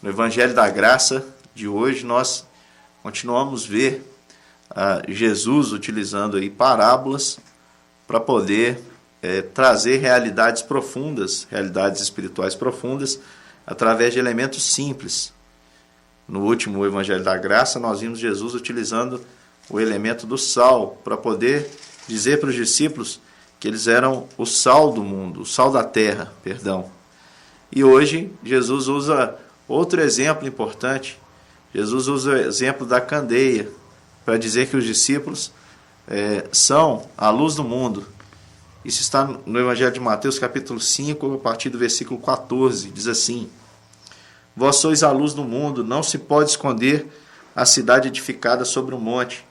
No Evangelho da Graça de hoje, nós continuamos a ver Jesus utilizando aí parábolas para poder trazer realidades profundas, realidades espirituais profundas, através de elementos simples. No último Evangelho da Graça, nós vimos Jesus utilizando o elemento do sal para poder dizer para os discípulos que eles eram o sal do mundo, o sal da terra, perdão. E hoje, Jesus usa outro exemplo importante. Jesus usa o exemplo da candeia para dizer que os discípulos são a luz do mundo. Isso está no Evangelho de Mateus, capítulo 5, a partir do versículo 14. Diz assim: Vós sois a luz do mundo, não se pode esconder a cidade edificada sobre um monte,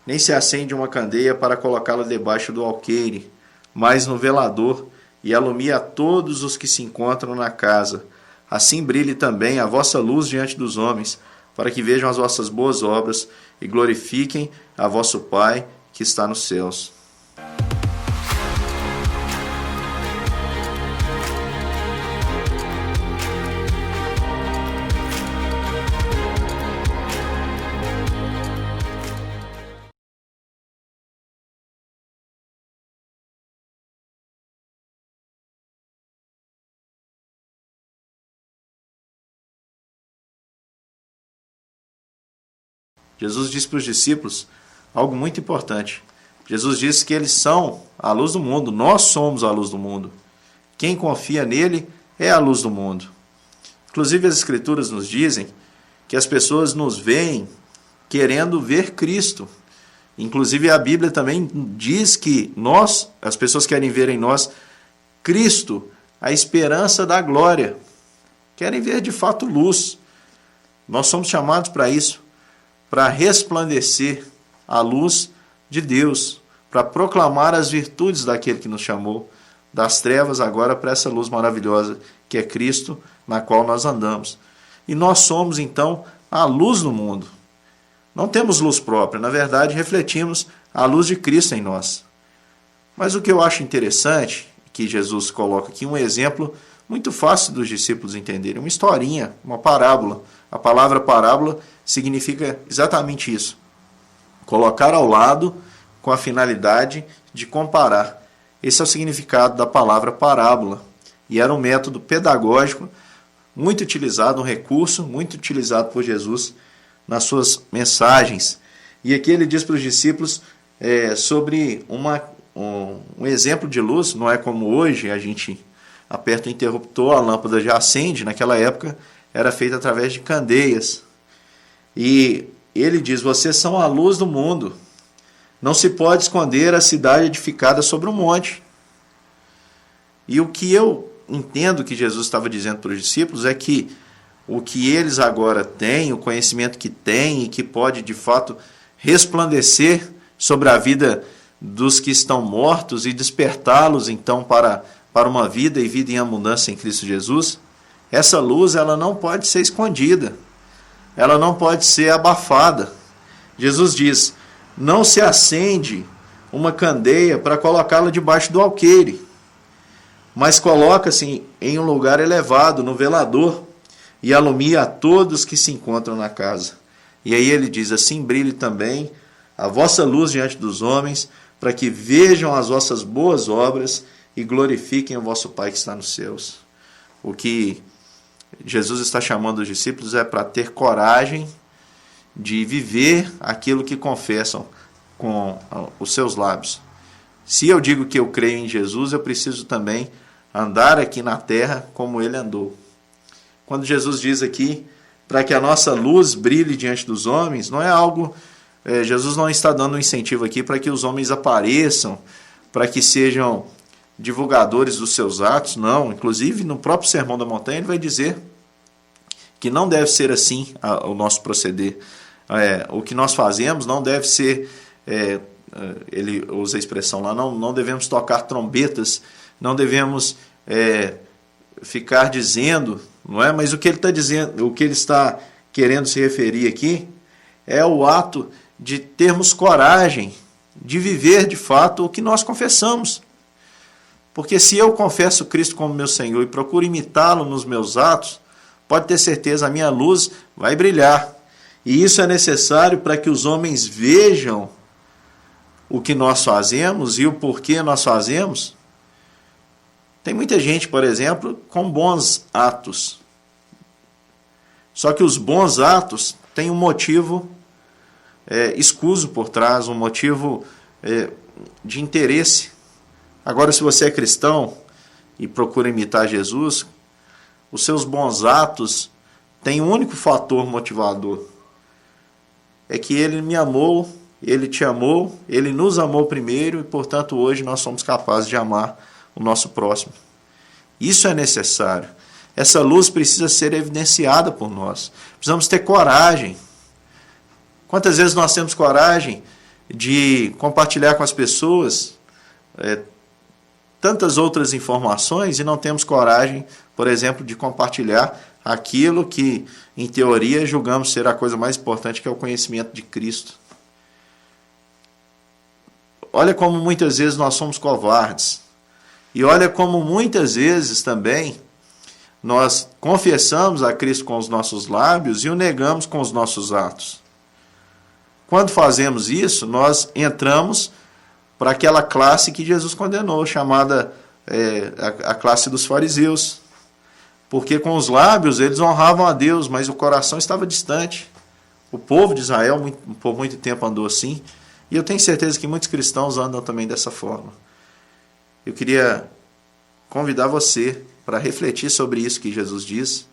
nem se acende uma candeia para colocá-la debaixo do alqueire, mas no velador, e alumia a todos os que se encontram na casa. Assim brilhe também a vossa luz diante dos homens, para que vejam as vossas boas obras e glorifiquem a vosso Pai que está nos céus. Jesus disse para os discípulos algo muito importante. Jesus disse que eles são a luz do mundo, nós somos a luz do mundo. Quem confia nele é a luz do mundo. Inclusive as Escrituras nos dizem que as pessoas nos veem querendo ver Cristo. Inclusive a Bíblia também diz que as pessoas querem ver em nós Cristo, a esperança da glória. Querem ver de fato luz. Nós somos chamados para isso, para resplandecer a luz de Deus, para proclamar as virtudes daquele que nos chamou das trevas agora para essa luz maravilhosa que é Cristo, na qual nós andamos. E nós somos então a luz do mundo. Não temos luz própria, na verdade refletimos a luz de Cristo em nós. Mas o que eu acho interessante, que Jesus coloca aqui um exemplo muito fácil dos discípulos entenderem, uma historinha, uma parábola. A palavra parábola significa exatamente isso. Colocar ao lado com a finalidade de comparar. Esse é o significado da palavra parábola. E era um método pedagógico muito utilizado, um recurso muito utilizado por Jesus nas suas mensagens. E aqui ele diz para os discípulos sobre um exemplo de luz. Não é como hoje, a gente aperta o interruptor, a lâmpada já acende. Naquela época era feita através de candeias. E ele diz: vocês são a luz do mundo. Não se pode esconder a cidade edificada sobre um monte. E o que eu entendo que Jesus estava dizendo para os discípulos é que o que eles agora têm, o conhecimento que têm e que pode de fato resplandecer sobre a vida dos que estão mortos e despertá-los então para uma vida e vida em abundância em Cristo Jesus, essa luz ela não pode ser escondida, ela não pode ser abafada. Jesus diz: não se acende uma candeia para colocá-la debaixo do alqueire, mas coloca-se em um lugar elevado, no velador, e alumia a todos que se encontram na casa. E aí ele diz: assim brilhe também a vossa luz diante dos homens, para que vejam as vossas boas obras e glorifiquem o vosso Pai que está nos céus. O que Jesus está chamando os discípulos é para ter coragem de viver aquilo que confessam com os seus lábios. Se eu digo que eu creio em Jesus, eu preciso também andar aqui na terra como ele andou. Quando Jesus diz aqui, para que a nossa luz brilhe diante dos homens, não é algo... Jesus não está dando um incentivo aqui para que os homens apareçam, para que sejam divulgadores dos seus atos, não. Inclusive, no próprio Sermão da Montanha, ele vai dizer que não deve ser assim o nosso proceder. O que nós fazemos não deve ser... ele usa a expressão lá, não devemos tocar trombetas, não devemos ficar dizendo, não é? Mas o que ele está dizendo, o que ele está querendo se referir aqui é o ato de termos coragem de viver de fato o que nós confessamos. Porque se eu confesso Cristo como meu Senhor e procuro imitá-lo nos meus atos, pode ter certeza, a minha luz vai brilhar. E isso é necessário para que os homens vejam o que nós fazemos e o porquê nós fazemos. Tem muita gente, por exemplo, com bons atos. Só que os bons atos têm um motivo escuso por trás, um motivo de interesse. Agora, se você é cristão e procura imitar Jesus, os seus bons atos têm um único fator motivador. É que Ele me amou, Ele te amou, Ele nos amou primeiro e, portanto, hoje nós somos capazes de amar o nosso próximo. Isso é necessário. Essa luz precisa ser evidenciada por nós. Precisamos ter coragem. Quantas vezes nós temos coragem de compartilhar com as pessoas tantas outras informações e não temos coragem, por exemplo, de compartilhar aquilo que, em teoria, julgamos ser a coisa mais importante, que é o conhecimento de Cristo. Olha como muitas vezes nós somos covardes. E olha como muitas vezes também nós confessamos a Cristo com os nossos lábios e o negamos com os nossos atos. Quando fazemos isso, nós entramos para aquela classe que Jesus condenou, chamada a classe dos fariseus. Porque com os lábios eles honravam a Deus, mas o coração estava distante. O povo de Israel por muito tempo andou assim, e eu tenho certeza que muitos cristãos andam também dessa forma. Eu queria convidar você para refletir sobre isso que Jesus diz.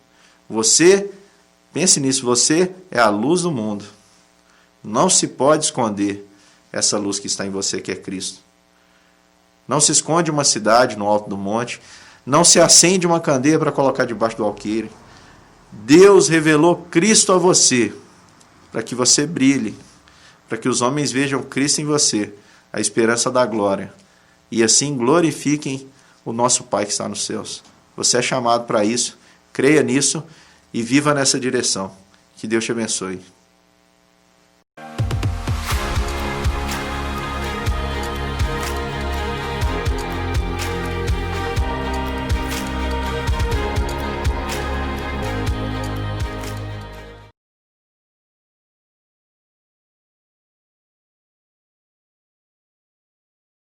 Você, pense nisso, você é a luz do mundo. Não se pode esconder essa luz que está em você, que é Cristo. Não se esconde uma cidade no alto do monte. Não se acende uma candeia para colocar debaixo do alqueire. Deus revelou Cristo a você, para que você brilhe, para que os homens vejam Cristo em você, a esperança da glória, e assim glorifiquem o nosso Pai que está nos céus. Você é chamado para isso, creia nisso e viva nessa direção. Que Deus te abençoe.